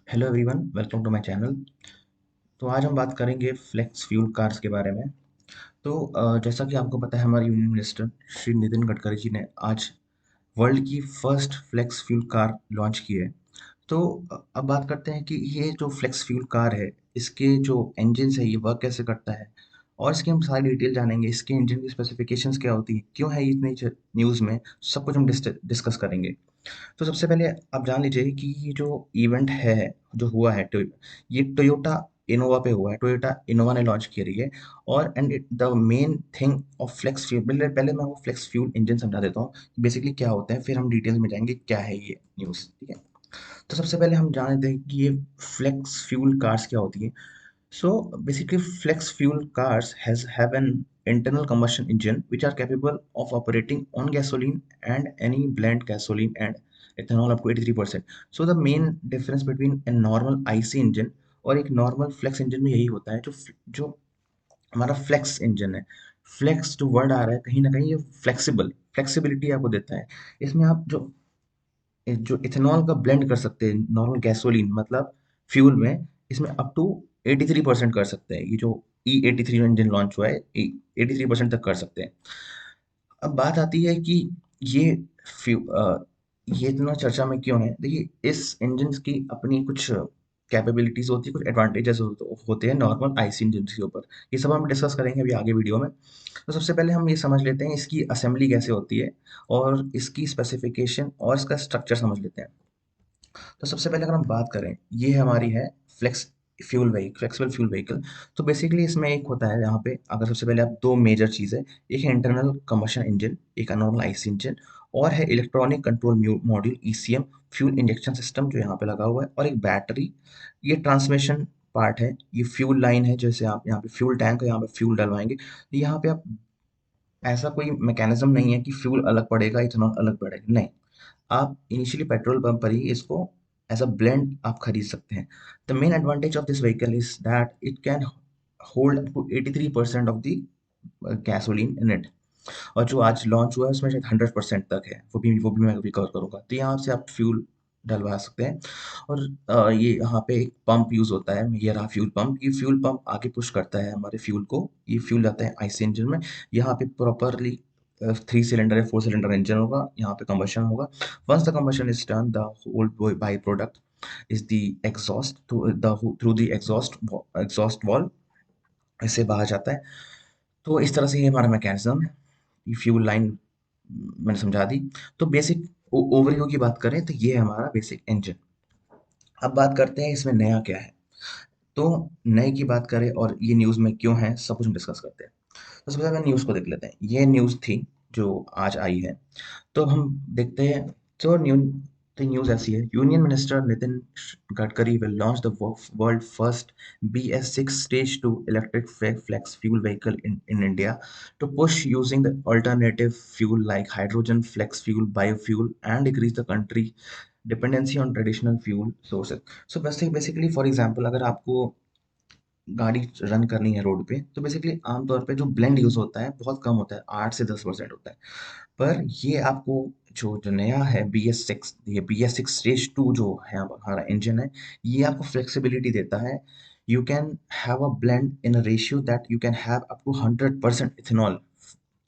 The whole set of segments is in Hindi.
Hello everyone, welcome to my channel. तो आज हम बात करेंगे फ्लेक्स फ्यूल कार्स के बारे में। तो जैसा कि आपको पता है, हमारे यूनियन मिनिस्टर श्री नितिन गडकरी जी ने आज वर्ल्ड की first flex fuel car launch की है। तो अब बात करते हैं कि ये जो फ्लेक्स फ्यूल कार है, इसके जो इंजन है ये वर्क कैसे करता है, और इसकी हम सारी डिटेल जानेंगे। इसके इंजन की स्पेसिफिकेशंस क्या होती है, क्यों है ये इतनी न्यूज़ में, सब कुछ हम डिस्कस करेंगे। तो सबसे पहले आप जान लीजिए कि ये जो इवेंट है, जो हुआ है, ये टोयोटा इनोवा पे हुआ है। टोयोटा इनोवा ने लॉन्च की रही है। और the main thing of flex fuel, पहले पहले मैं वो फ्लेक्स फ्यूल इंजन समझा देता हूँ बेसिकली क्या होता है, फिर हम डिटेल में जाएंगे क्या है ये न्यूज़। ठीक है। तो सबसे पहले हम जान लेते हैं कि ये फ्लेक्स फ्यूल कार्स क्या होती है। So basically, flex fuel cars have an internal combustion engine which are capable of operating on gasoline and any blend gasoline and ethanol up to 83%. So the main difference between a normal IC engine और एक नॉर्मल फ्लेक्स इंजन में यही होता है, जो जो हमारा फ्लेक्स इंजन है। फ्लेक्स जो वर्ड आ रहा है, कहीं ना कहीं ये फ्लेक्सिबिलिटी आपको देता है। इसमें आप जो जो इथेनॉल का ब्लेंड कर सकते हैं नॉर्मल गैसोलीन मतलब फ्यूल में, इसमें अप टू 83% कर सकते हैं। ये जो E83 इंजन लॉन्च हुआ है, 83% तक कर सकते हैं। अब बात आती है कि ये ये इतना चर्चा में क्यों है। देखिए, इस इंजन की अपनी कुछ कैपेबिलिटीज होती है, कुछ एडवांटेजेस होते हैं नॉर्मल आईसी इंजन के ऊपर। ये सब हम डिस्कस करेंगे अभी आगे वीडियो में। तो सबसे पहले हम ये समझ लेते हैं इसकी असेंबली कैसे होती है, और इसकी स्पेसिफिकेशन और इसका स्ट्रक्चर समझ लेते हैं। तो सबसे पहले अगर हम बात करें, ये हमारी है फ्लेक्सिबल फ्यूल व्हीकल। तो बेसिकली इसमें एक होता है यहाँ पे, अगर सबसे पहले आप दो मेजर चीज़ है, एक है इंटरनल कंबशन इंजन, एक नॉर्मल आईसी इंजन, और है electronic control module ECM, fuel injection system जो यहाँ पे लगा हुआ है, और एक बैटरी। ये ट्रांसमिशन पार्ट है। ये फ्यूल लाइन है, जैसे आप यहाँ पे फ्यूल टैंक है, यहाँ पे फ्यूल डलवाएंगे। यहाँ पे आप ऐसा कोई मैकेनिज्म नहीं है कि फ्यूल अलग पड़ेगा, इथेनॉल अलग पड़ेगा, नहीं। आप इनिशियली पेट्रोल पंप पर ही इसको एज अ ब्लेंड आप खरीद सकते हैं। The main advantage of this vehicle is that it can hold up to 83% of the gasoline in it. और जो आज लॉन्च हुआ है उसमें शायद 100% तक है, वो भी मैं अभी कवर करूँगा। तो यहाँ से आप फ्यूल डलवा सकते हैं। और ये यहाँ पे एक पंप यूज़ होता है, ये रहा फ्यूल पंप। ये फ्यूल पंप आगे पुश करता है हमारे फ्यूल को। ये फ्यूल जाता है आईसी इंजन में। यहाँ पे प्रॉपरली 3 सिलेंडर या 4 सिलेंडर इंजन होगा, यहाँ पे कंबशन होगा। Once the combustion is done, the whole by product is the exhaust through the exhaust valve, इससे बाहर जाता है। तो इस तरह से ये हमारा मैकेनिज्म है। ये फ्यूल लाइन मैंने समझा दी। तो बेसिक ओवरव्यू की बात करें तो ये है हमारा बेसिक इंजन। अब बात करते हैं इसमें नया क्या है। तो नए की बात करें और ये न्यूज़ में क्यों है, सब कुछ हम डिस्कस करते हैं। तो सबसे पहले न्यूज़ को देख लेते हैं। ये न्यूज़ थी जो आज आई है। तो हम देखते हैं। तो न्यूज़ ऐसी है, union minister Nitin Gadkari will launch the world first BS6 stage 2 electric flex fuel vehicle in India to push using the alternative fuel like hydrogen, flex fuel, biofuel, and decrease the country dependency on traditional fuel sources. So basically for example, अगर आपको गाड़ी रन करनी है रोड पे, तो बेसिकली आमतौर पे जो ब्लेंड यूज़ होता है बहुत कम होता है, 8 से 10% होता है। पर ये आपको जो नया है BS6, ये BS6 स्टेज 2 जो है हमारा इंजन है, ये आपको फ्लेक्सिबिलिटी देता है। You can have a blend in a ratio that you can have up to 100% ethanol.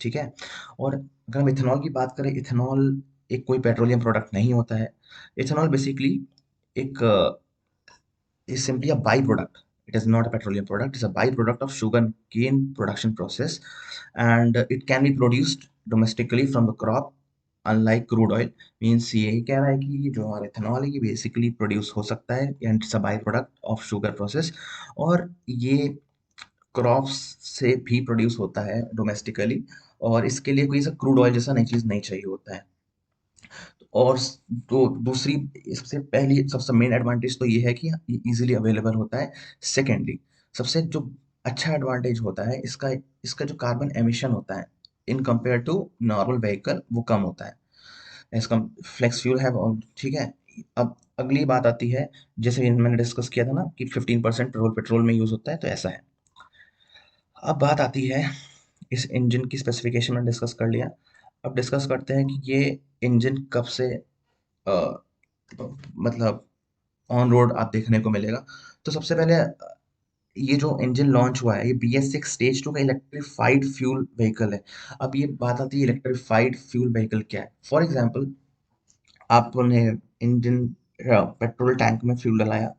ठीक है। और अगर हम इथेनॉल की बात करें, इथेनॉल एक कोई पेट्रोलियम प्रोडक्ट नहीं होता है। इथेनॉल बेसिकली एक is simply a byproduct. It is not a petroleum product. It's a byproduct of sugar cane production process, and it can be produced domestically from the crop. Unlike crude oil, means ये कह रहा है कि जो हमारा इथेनॉल है ये बेसिकली प्रोड्यूस हो सकता है, and it's a by product of sugar process. और ये क्रॉप्स से भी प्रोड्यूस होता है डोमेस्टिकली। और इसके लिए कोई सा क्रूड ऑयल जैसा नई चीज़ नहीं चाहिए होता है। और तो दूसरी, सबसे पहली सबसे मेन एडवांटेज तो ये है कि ये इजीली अवेलेबल होता है। सेकेंडली, सबसे जो अच्छा एडवांटेज होता है इसका, इसका जो कार्बन एमिशन होता है in compare to normal vehicle, वो कम होता है। इसका फ्लेक्स फ्यूल है ठीक है। अब अगली बात आती है, जैसे मैंने डिस्कस किया था ना कि 15% पेट्रोल पेट्रोल में यूज होता है, तो ऐसा है। अब बात आती है, इस इंजन की स्पेसिफिकेशन में डिस्कस कर लिया। अब डिस्कस करते हैं कि ये इंजन कब से अ, मतलब ऑन रोड आप देखने को मिलेगा। तो सबसे पहले ये जो इंजन लॉन्च हुआ है ये BS6 स्टेज 2 का इलेक्ट्रिफाइड फ्यूल व्हीकल है। अब ये बात आती है इलेक्ट्रिफाइड फ्यूल व्हीकल क्या है। फॉर एग्जांपल आपने इंजन पेट्रोल टैंक में फ्यूल डलाया।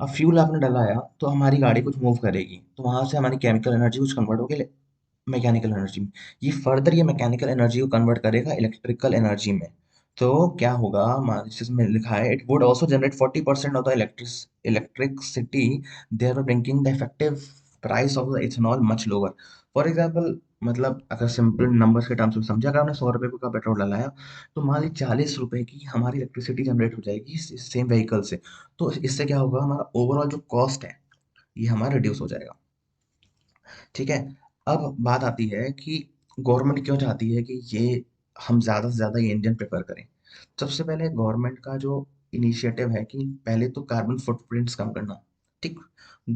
अब फ्यूल आपने डलाया तो हमारी गाड़ी कुछ मूव करेगी, तो वहां से हमारी केमिकल एनर्जी कुछ कन्वर्ट होगी मैकेनिकल एनर्जी में। ये फर्दर ये मैकेनिकल एनर्जी को कन्वर्ट करेगा इलेक्ट्रिकल एनर्जी में। तो क्या होगा, इसमें लिखा है it would also generate 40% of the electricity, there bringing the effective price of the ethanol much lower. For example मतलब अगर सिंपल नंबर्स के टर्म्स में समझा, अगर हमने 100 रुपये का पेट्रोल डलाया तो मान ली 40 रुपए की हमारी इलेक्ट्रिसिटी जनरेट हो जाएगी इस सेम व्हीकल से। तो इससे क्या होगा, हमारा ओवरऑल जो कॉस्ट है ये हमारा रिड्यूस हो जाएगा। ठीक है। अब बात आती है कि गवर्नमेंट क्यों चाहती है कि ये हम ज़्यादा से ज़्यादा ये इंजन प्रेफर करें। सबसे पहले गवर्नमेंट का जो इनिशिएटिव है कि पहले तो कार्बन फुटप्रिंट्स कम करना। ठीक।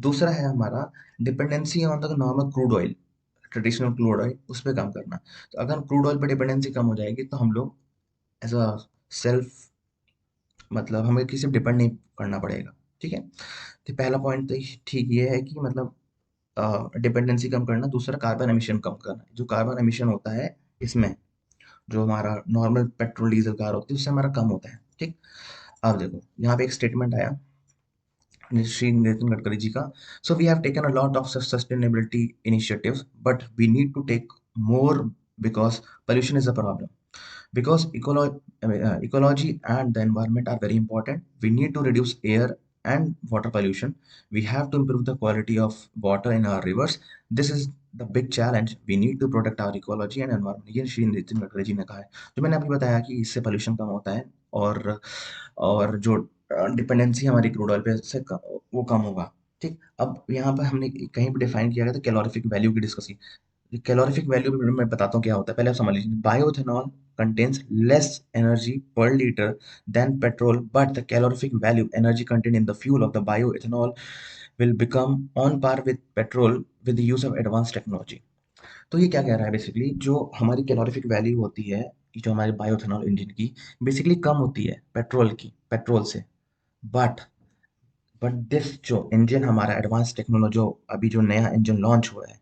दूसरा है हमारा dependency on the normal crude oil, traditional crude oil उस पर कम करना। तो अगर क्रूड ऑयल पर डिपेंडेंसी कम हो जाएगी तो हम लोग एज अ सेल्फ मतलब हमें किसी पर डिपेंड नहीं करना पड़ेगा। ठीक है। तो पहला पॉइंट तो ठीक ये है कि मतलब डिपेंडेंसी कम करना। दूसरा कार्बन एमिशन कम करना। जो कार्बन एमिशन होता है इसमें, जो हमारा नॉर्मल पेट्रोल डीजल कार होती है उससे हमारा कम होता है। ठीक। अब देखो यहाँ पे एक स्टेटमेंट आया श्री नितिन गडकरी जी का। So we have taken a lot of sustainability initiatives but we need to take more because pollution is a problem. Because ecology and the environment are very important, we need to reduce air and water pollution. We have to improve the quality of water in our rivers. This is the big challenge. We need to protect our ecology and environment. ये श्री नितिन गडकरी जी ने कहा है। जो मैंने अभी बताया कि इससे पोल्यूशन कम होता है और जो डिपेंडेंसी हमारी क्रूड ऑयल पे से वो कम होगा। ठीक। अब यहाँ पर हमने कहीं भी डिफाइन किया गया था कैलोरीफिक वैल्यू की डिस्कस। कैलोरीफिक वैल्यू भी मैं बताता हूँ क्या होता है। पहले आप समझ लीजिए, बायोइथेनॉल कंटेन्स लेस एनर्जी पर litre than petrol, but the calorific value energy content in the fuel of the bioethanol will become on par with petrol with the use of advance technology. तो ये क्या कह रहा है बेसिकली, जो हमारी कैलोरीफिक वैल्यू होती है जो हमारे बायोइथेनॉल इंजन की बेसिकली कम होती है पेट्रोल से। बट बट दिस जो इंजन हमारा एडवांस टेक्नोलॉजी जो अभी जो नया इंजन लॉन्च हुआ है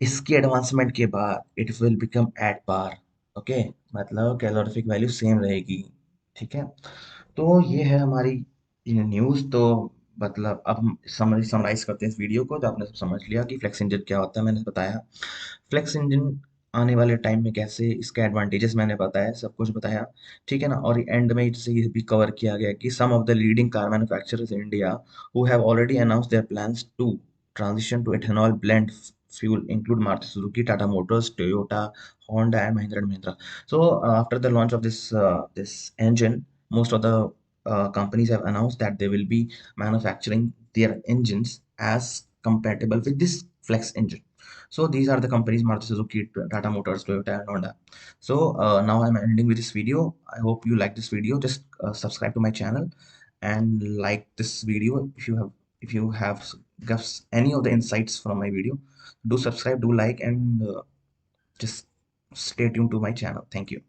इसकी एडवांसमेंट के बाद it will become at par. Okay. मतलब कैलोरीफिक वैल्यू सेम रहेगी। ठीक है। तो ये है हमारी न्यूज़। तो मतलब अब हम समराइज करते हैं इस वीडियो को। तो आपने सब समझ लिया कि फ्लेक्स इंजन क्या होता है, मैंने बताया। फ्लेक्स इंजन आने वाले टाइम में कैसे इसके एडवांटेजेस मैंने बताया, सब कुछ बताया। ठीक है ना। और एंड में जैसे ये भी कवर किया गया कि some of the leading car manufacturers in India who have already announced their plans to transition to ethanol blend fuel include Maruti Suzuki, Tata Motors, Toyota, Honda, and Mahindra and Mahindra. So after the launch of this engine, most of the companies have announced that they will be manufacturing their engines as compatible with this flex engine. So these are the companies Maruti Suzuki, Tata Motors, Toyota, and Honda. So now I'm ending with this video. I hope you like this video. Just subscribe to my channel and like this video if you have any of the insights from my video. Do subscribe, do like, and just stay tuned to my channel. Thank you.